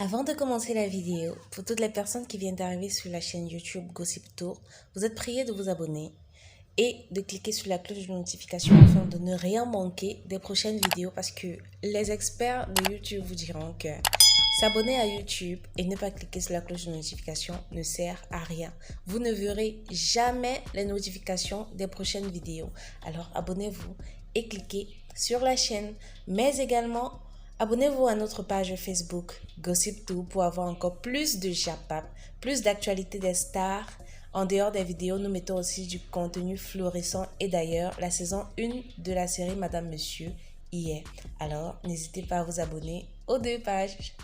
Avant de commencer la vidéo, pour toutes les personnes qui viennent d'arriver sur la chaîne YouTube Gossip Tour, vous êtes priés de vous abonner et de cliquer sur la cloche de notification afin de ne rien manquer des prochaines vidéos parce que les experts de YouTube vous diront que s'abonner à YouTube et ne pas cliquer sur la cloche de notification ne sert à rien. Vous ne verrez jamais les notifications des prochaines vidéos. Alors abonnez-vous et cliquez sur la chaîne, mais également abonnez-vous à notre page Facebook Gossip Tour pour avoir encore plus de japap, plus d'actualités des stars. En dehors des vidéos, nous mettons aussi du contenu fluorescent et d'ailleurs, la saison 1 de la série Madame Monsieur y est. Alors, n'hésitez pas à vous abonner aux deux pages.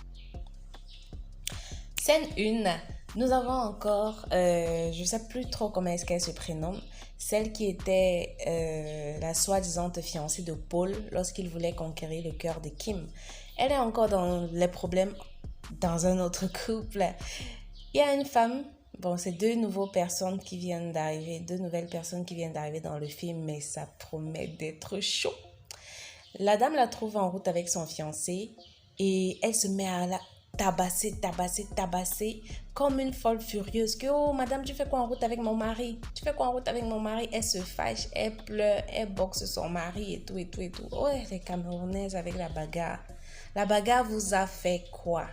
Scène 1, nous avons encore, je ne sais plus trop comment est-ce qu'elle se prénomme, celle qui était la soi-disant fiancée de Paul lorsqu'il voulait conquérir le cœur de Kim. Elle est encore dans les problèmes dans un autre couple. Il y a une femme, bon, c'est deux nouvelles personnes qui viennent d'arriver dans le film, mais ça promet d'être chaud. La dame la trouve en route avec son fiancé et elle se met à la tabasser comme une folle furieuse. Que, oh, madame, tu fais quoi en route avec mon mari? Tu fais quoi en route avec mon mari? Elle se fâche, elle pleure, elle boxe son mari et tout. Oh, les Camerounaises avec la bagarre. La bagarre vous a fait quoi?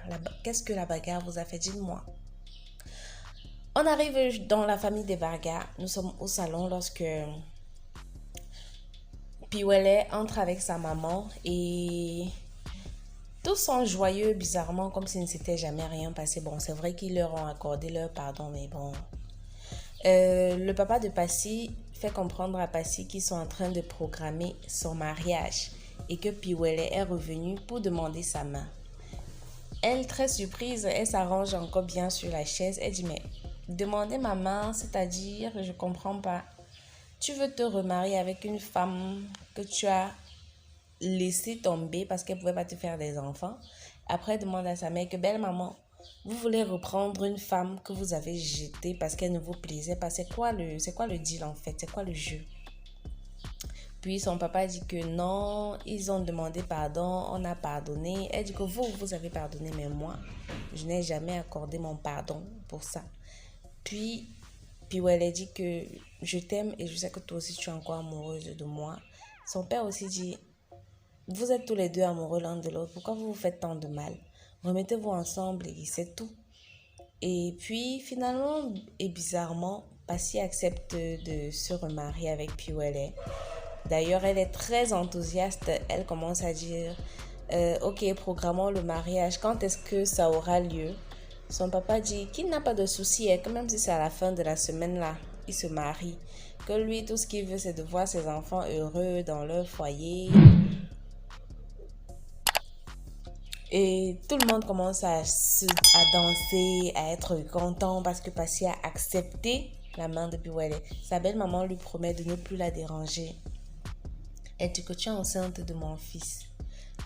Qu'est-ce que la bagarre vous a fait? Dites-moi. On arrive dans la famille des Vargas. Nous sommes au salon lorsque Piwele entre avec sa maman et tous sont joyeux bizarrement comme s'il ne s'était jamais rien passé. Bon, c'est vrai qu'ils leur ont accordé leur pardon, mais bon. Le papa de Passy fait comprendre à Passy qu'ils sont en train de programmer son mariage et que Piwele est revenue pour demander sa main. Elle, très surprise, elle s'arrange encore bien sur la chaise. Elle dit, mais demander ma main, c'est-à-dire, je comprends pas. Tu veux te remarier avec une femme que tu as laissé tomber parce qu'elle ne pouvait pas te faire des enfants. Après, elle demande à sa mère que belle maman, vous voulez reprendre une femme que vous avez jetée parce qu'elle ne vous plaisait pas. C'est quoi le deal en fait? C'est quoi le jeu? Puis son papa dit que non, ils ont demandé pardon, on a pardonné. Elle dit que vous avez pardonné, mais moi, je n'ai jamais accordé mon pardon pour ça. Puis ouais, elle dit que je t'aime et je sais que toi aussi tu es encore amoureuse de moi. Son père aussi dit, vous êtes tous les deux amoureux l'un de l'autre, pourquoi vous vous faites tant de mal? Remettez-vous ensemble et c'est tout. Et puis finalement, et bizarrement, Passy accepte de se remarier avec Piwele. D'ailleurs, elle est très enthousiaste. Elle commence à dire, ok, programmons le mariage. Quand est-ce que ça aura lieu? Son papa dit qu'il n'a pas de souci, et que même si c'est à la fin de la semaine là, il se marie. Que lui, tout ce qu'il veut, c'est de voir ses enfants heureux dans leur foyer. Et tout le monde commence à danser, à être content parce que Passy a accepté la main de Piwele. Sa belle-maman lui promet de ne plus la déranger. Elle dit que tu es enceinte de mon fils.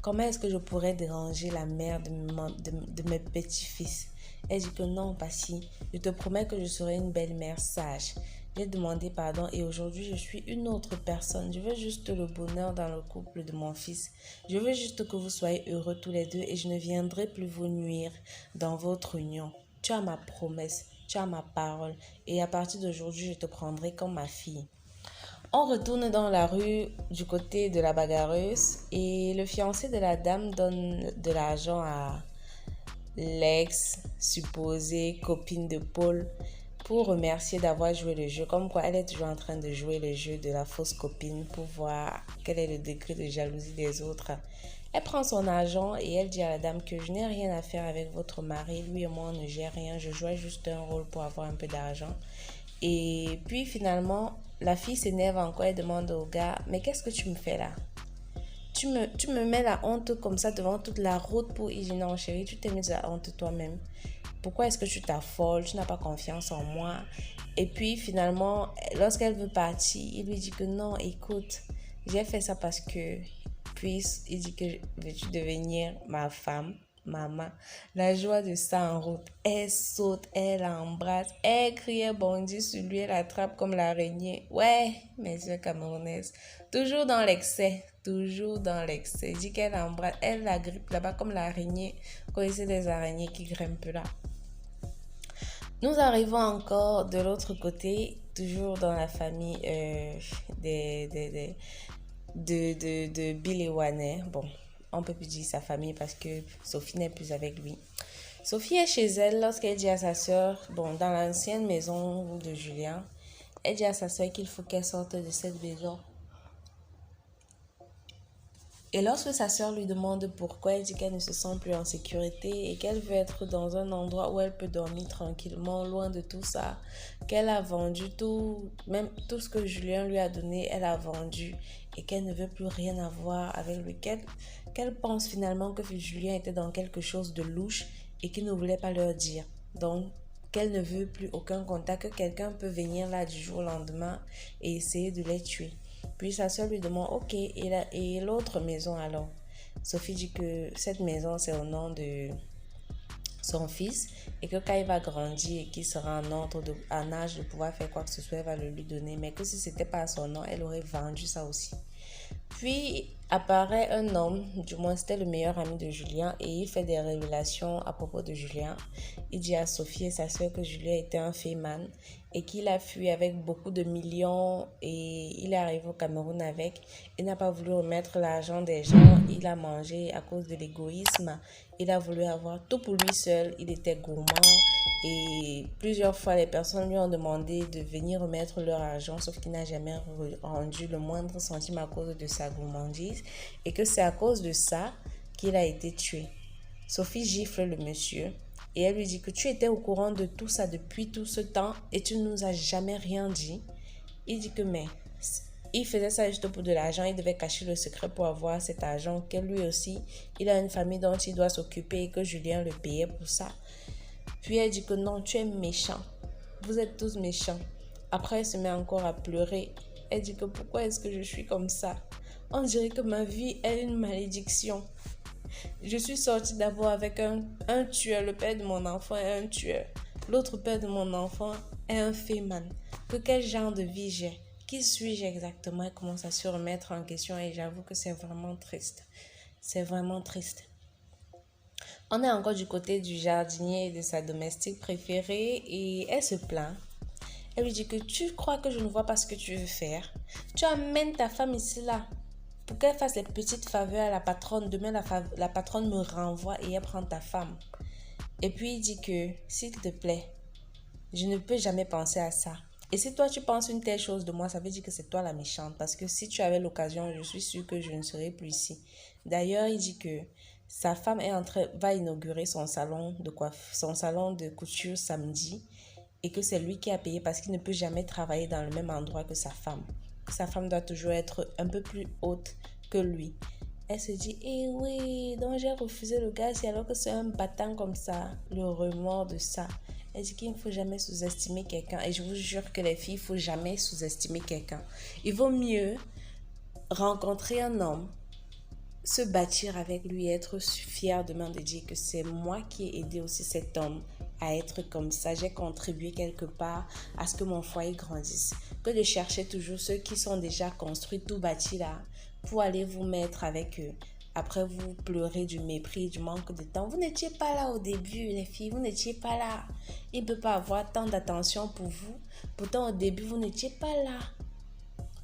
Comment est-ce que je pourrais déranger la mère de mes petits-fils? Elle dit que non, Passy, je te promets que je serai une belle-mère sage. J'ai demandé pardon et aujourd'hui je suis une autre personne. Je veux juste le bonheur dans le couple de mon fils. Je veux juste que vous soyez heureux tous les deux et je ne viendrai plus vous nuire dans votre union. Tu as ma promesse, tu as ma parole et à partir d'aujourd'hui je te prendrai comme ma fille. On retourne dans la rue du côté de la bagarreuse et le fiancé de la dame donne de l'argent à l'ex supposée copine de Paul pour remercier d'avoir joué le jeu. Comme quoi, elle est toujours en train de jouer le jeu de la fausse copine pour voir quel est le degré de jalousie des autres. Elle prend son argent et elle dit à la dame que je n'ai rien à faire avec votre mari. Lui et moi, on ne gère rien. Je jouais juste un rôle pour avoir un peu d'argent. Et puis finalement, la fille s'énerve encore et demande au gars, mais qu'est-ce que tu me fais là? Tu me mets la honte comme ça devant toute la route pour y non chérie, tu t'es mise la honte toi-même. Pourquoi est-ce que tu t'affoles? Tu n'as pas confiance en moi. Et puis finalement, lorsqu'elle veut partir, il lui dit que non, écoute, j'ai fait ça parce que, puis il dit que veux-tu devenir ma femme? Maman, la joie de ça en route. Elle saute, elle l'embrasse, elle crie, elle bondit sur lui, elle attrape comme l'araignée. Ouais, mes yeux camerounaises. Toujours dans l'excès, toujours dans l'excès. Elle dit qu'elle embrasse, elle la grippe là-bas comme l'araignée. Vous connaissez les araignées qui grimpent là. Nous arrivons encore de l'autre côté, toujours dans la famille de Bill et Wanner. Bon, on peut plus dire sa famille parce que Sophie n'est plus avec lui. Sophie est chez elle lorsqu'elle dit à sa soeur, bon, dans l'ancienne maison de Julien, elle dit à sa soeur qu'il faut qu'elle sorte de cette maison. Et lorsque sa soeur lui demande pourquoi, elle dit qu'elle ne se sent plus en sécurité et qu'elle veut être dans un endroit où elle peut dormir tranquillement, loin de tout ça, qu'elle a vendu tout, même tout ce que Julien lui a donné, elle a vendu et qu'elle ne veut plus rien avoir avec lui, qu'elle pense finalement que Julien était dans quelque chose de louche et qu'il ne voulait pas leur dire. Donc, qu'elle ne veut plus aucun contact, que quelqu'un peut venir là du jour au lendemain et essayer de les tuer. Puis sa soeur lui demande, ok, et l'autre maison alors? Sophie dit que cette maison c'est au nom de son fils et que quand il va grandir et qu'il sera en âge de pouvoir faire quoi que ce soit, elle va le lui donner. Mais que si c'était pas à son nom, elle aurait vendu ça aussi. Puis apparaît un homme, du moins c'était le meilleur ami de Julien, et il fait des révélations à propos de Julien. Il dit à Sophie et sa soeur que Julien était un féman et qu'il a fui avec beaucoup de millions et il est arrivé au Cameroun avec. Il n'a pas voulu remettre l'argent des gens, il a mangé à cause de l'égoïsme. Il a voulu avoir tout pour lui seul, il était gourmand et plusieurs fois les personnes lui ont demandé de venir remettre leur argent sauf qu'il n'a jamais rendu le moindre centime à cause de sa gourmandise et que c'est à cause de ça qu'il a été tué. Sophie gifle le monsieur et elle lui dit que tu étais au courant de tout ça depuis tout ce temps et tu ne nous as jamais rien dit. Il dit que mais il faisait ça juste pour de l'argent, il devait cacher le secret pour avoir cet argent, que lui aussi, il a une famille dont il doit s'occuper et que Julien le payait pour ça. Puis elle dit que non, tu es méchant, vous êtes tous méchants. Après elle se met encore à pleurer, elle dit que pourquoi est-ce que je suis comme ça? On dirait que ma vie est une malédiction. Je suis sortie d'abord avec un tueur, le père de mon enfant est un tueur. L'autre père de mon enfant est un féman. Que quel genre de vie j'ai? Qui suis-je exactement? Elle commence à se remettre en question et j'avoue que c'est vraiment triste. C'est vraiment triste. On est encore du côté du jardinier et de sa domestique préférée et elle se plaint. Elle lui dit que tu crois que je ne vois pas ce que tu veux faire. Tu amènes ta femme ici là pour qu'elle fasse les petites faveurs à la patronne. Demain la patronne me renvoie et elle prend ta femme. Et puis il dit que s'il te plaît, je ne peux jamais penser à ça. Et si toi tu penses une telle chose de moi, ça veut dire que c'est toi la méchante. Parce que si tu avais l'occasion, je suis sûre que je ne serais plus ici. D'ailleurs, il dit que sa femme va inaugurer son salon de couture samedi. Et que c'est lui qui a payé parce qu'il ne peut jamais travailler dans le même endroit que sa femme. Sa femme doit toujours être un peu plus haute que lui. Elle se dit, eh oui, donc j'ai refusé le gars, alors que c'est un battant comme ça, le remords de ça. Elle dit qu'il ne faut jamais sous-estimer quelqu'un. Et je vous jure que les filles, il ne faut jamais sous-estimer quelqu'un. Il vaut mieux rencontrer un homme, se bâtir avec lui, être fier demain de dire que c'est moi qui ai aidé aussi cet homme à être comme ça. J'ai contribué quelque part à ce que mon foyer grandisse. Que de chercher toujours ceux qui sont déjà construits, tout bâtis là, pour aller vous mettre avec eux. Après, vous pleurez du mépris, du manque de temps. Vous n'étiez pas là au début, les filles. Vous n'étiez pas là. Il ne peut pas avoir tant d'attention pour vous. Pourtant, au début, vous n'étiez pas là.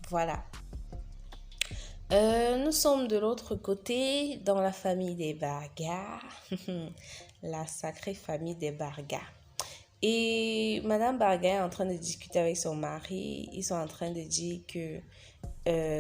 Voilà. Nous sommes de l'autre côté, dans la famille des Barga. La sacrée famille des Barga. Et Madame Barga est en train de discuter avec son mari. Ils sont en train de dire que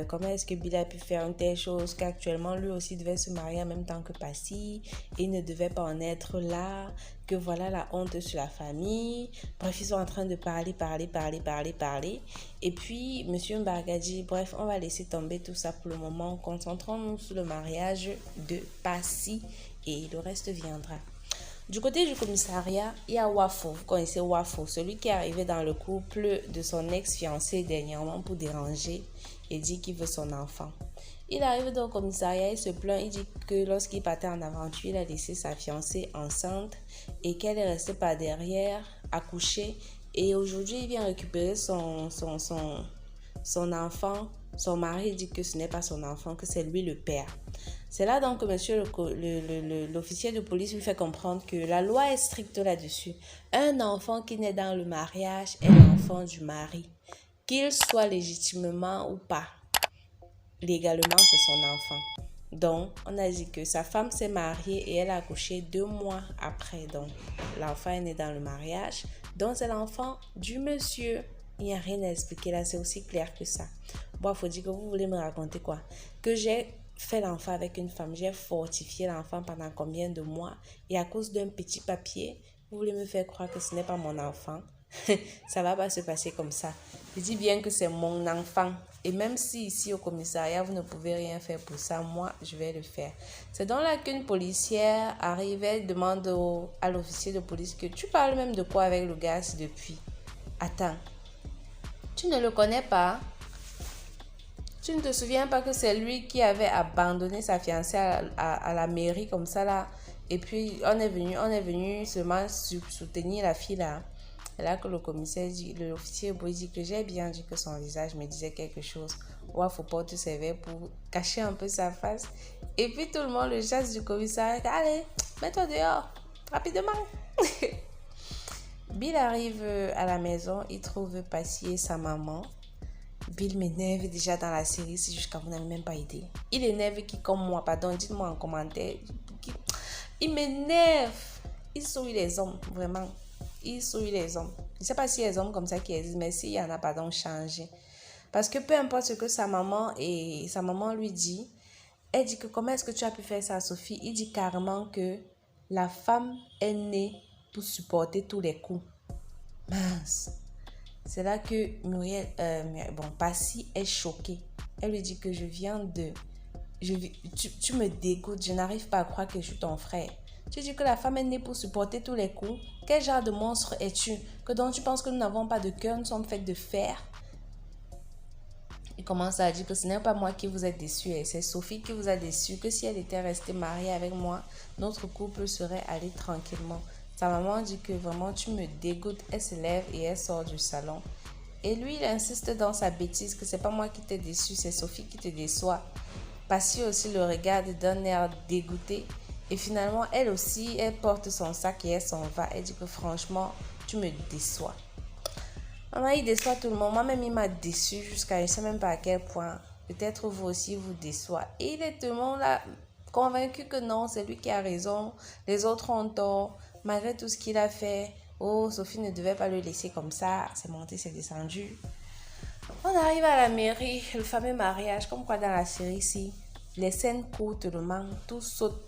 comment est-ce que Bill a pu faire une telle chose, qu'actuellement lui aussi devait se marier en même temps que Passy et ne devait pas en être là, que voilà la honte sur la famille. Bref, ils sont en train de parler. Et puis Monsieur Barga dit, bref, on va laisser tomber tout ça pour le moment, concentrons-nous sur le mariage de Passy et le reste viendra. Du côté du commissariat, il y a Wafo. Vous connaissez Wafo, celui qui est arrivé dans le couple de son ex-fiancé dernièrement pour déranger et dit qu'il veut son enfant. Il arrive dans le commissariat, il se plaint, il dit que lorsqu'il partait en aventure, il a laissé sa fiancée enceinte et qu'elle est restée par derrière, accouchée. Et aujourd'hui, il vient récupérer son enfant Son mari dit que ce n'est pas son enfant, que c'est lui le père. C'est là donc que l'officier de police lui fait comprendre que la loi est stricte là-dessus. Un enfant qui naît dans le mariage est l'enfant du mari. Qu'il soit légitimement ou pas, légalement, c'est son enfant. Donc, on a dit que sa femme s'est mariée et elle a accouché 2 mois après. Donc, l'enfant est né dans le mariage. Donc, c'est l'enfant du monsieur. Il n'y a rien à expliquer là, c'est aussi clair que ça. Bon, il faut dire que vous voulez me raconter quoi? Que j'ai fait l'enfant avec une femme, j'ai fortifié l'enfant pendant combien de mois? Et à cause d'un petit papier, vous voulez me faire croire que ce n'est pas mon enfant? Ça ne va pas se passer comme ça. Je dis bien que c'est mon enfant. Et même si ici au commissariat, vous ne pouvez rien faire pour ça, moi, je vais le faire. C'est donc là qu'une policière arrive, elle demande à l'officier de police que tu parles même de quoi avec le gars depuis? Attends, tu ne le connais pas? Tu ne te souviens pas que c'est lui qui avait abandonné sa fiancée à la mairie comme ça là? Et puis on est venu seulement soutenir la fille là. C'est là que le commissaire dit, l'officier de police dit que j'ai bien dit que son visage me disait quelque chose. Ouais, faut pas te servir pour cacher un peu sa face. Et puis tout le monde le chasse du commissariat. Allez, mets-toi dehors, rapidement. Bill arrive à la maison, il trouve Passy et sa maman. Bill m'énerve déjà dans la série, c'est jusqu'à vous n'avez même pas idée. Il énerve qui comme moi, pardon, dites-moi en commentaire. Il m'énerve. Il souille les hommes, vraiment. Il souille les hommes. Je ne sais pas s'il y a des hommes comme ça qui existent, mais s'il y en a, pardon, changé. Parce que peu importe ce que sa maman lui dit, elle dit que comment est-ce que tu as pu faire ça à Sophie? Il dit carrément que la femme est née pour supporter tous les coups. Mince. C'est là que Passy est choquée. Elle lui dit que tu me dégoûtes, je n'arrive pas à croire que je suis ton frère. Tu dis que la femme est née pour supporter tous les coups. Quel genre de monstre es-tu? Que donc tu penses que nous n'avons pas de cœur, nous sommes faits de fer? Il commence à dire que ce n'est pas moi qui vous ai déçu, c'est Sophie qui vous a déçu, que si elle était restée mariée avec moi, notre couple serait allé tranquillement. Sa maman dit que vraiment tu me dégoûtes. Elle se lève et elle sort du salon. Et lui, il insiste dans sa bêtise que c'est pas moi qui t'ai déçu, c'est Sophie qui te déçoit. Passy aussi le regarde d'un air dégoûté. Et finalement, elle aussi, elle porte son sac et elle s'en va. Elle dit que franchement, tu me déçois. Maman, il déçoit tout le monde. Moi-même, il m'a déçu jusqu'à je ne sais même pas à quel point. Peut-être vous aussi, vous déçoit. Et il est tout le monde là convaincu que non, c'est lui qui a raison. Les autres ont tort. Malgré tout ce qu'il a fait. Oh, Sophie ne devait pas le laisser comme ça. C'est monté, c'est descendu. On arrive à la mairie, le fameux mariage, comme quoi dans la série ici, les scènes courent tellement, tout saute.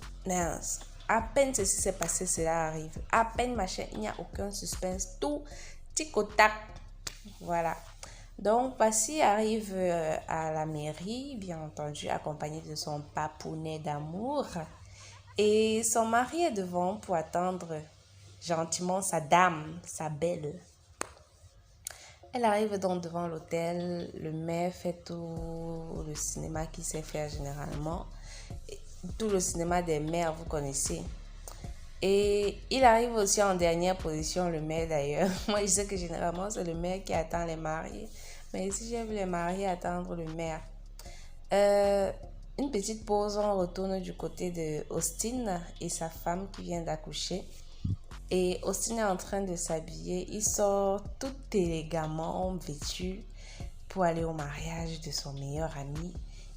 À peine ceci s'est passé, cela arrive. À peine machin, il n'y a aucun suspense. Tout tic au tac. Voilà. Donc, Passy arrive à la mairie, bien entendu, accompagnée de son papounet d'amour. Et son mari est devant pour attendre gentiment sa dame, sa belle. Elle arrive donc devant l'hôtel, le maire fait tout le cinéma qu'il sait faire généralement. Tout le cinéma des mères, vous connaissez. Et il arrive aussi en dernière position, le maire d'ailleurs. Moi, je sais que généralement, c'est le maire qui attend les mariés. Mais ici, j'ai vu les mariés attendre le maire. Une petite pause, on retourne du côté de Austin et sa femme qui vient d'accoucher. Et Austin est en train de s'habiller. Il sort tout élégamment vêtu pour aller au mariage de son meilleur ami.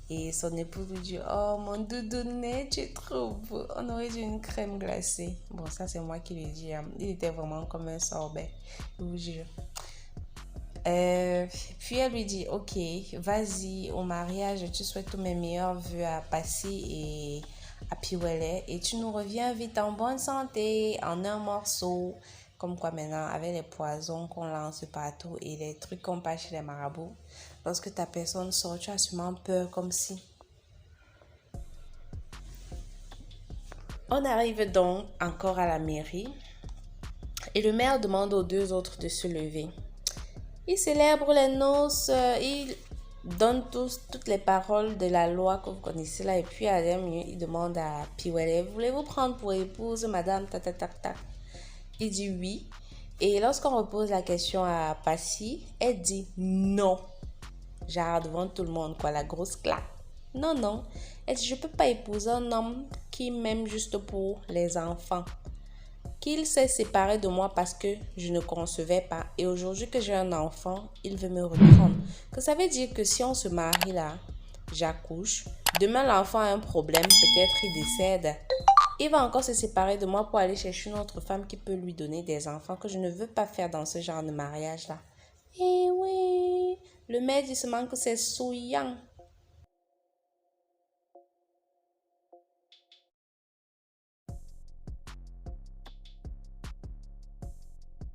Et son époux lui dit, oh mon doudounet, tu es trop beau. On aurait dû une crème glacée. Bon, ça c'est moi qui lui dis. Il était vraiment comme un sorbet, je vous jure. Puis elle lui dit, ok, vas-y au mariage, tu souhaites tous mes meilleurs vœux à Passy et à Piwele et tu nous reviens vite en bonne santé, en un morceau. Comme quoi maintenant, avec les poisons qu'on lance partout et les trucs qu'on passe chez les marabouts, lorsque ta personne sort, tu as sûrement peur comme si. On arrive donc encore à la mairie et le maire demande aux 2 autres de se lever. Il célèbre les noces, il donne toutes les paroles de la loi que vous connaissez là et puis à la minute, il demande à Piwele, voulez-vous prendre pour épouse madame ta. Il dit oui. Et lorsqu'on repose la question à Passy, elle dit non. Genre devant tout le monde, quoi, la grosse claque. Non, non. Elle dit, je peux pas épouser un homme qui m'aime juste pour les enfants. Qu'il s'est séparé de moi parce que je ne concevais pas. Et aujourd'hui que j'ai un enfant, il veut me reprendre. Que ça veut dire que si on se marie là, j'accouche. Demain, l'enfant a un problème, peut-être il décède. Il va encore se séparer de moi pour aller chercher une autre femme qui peut lui donner des enfants que je ne veux pas faire dans ce genre de mariage-là. Eh oui, le maître dit seulement que c'est souillant.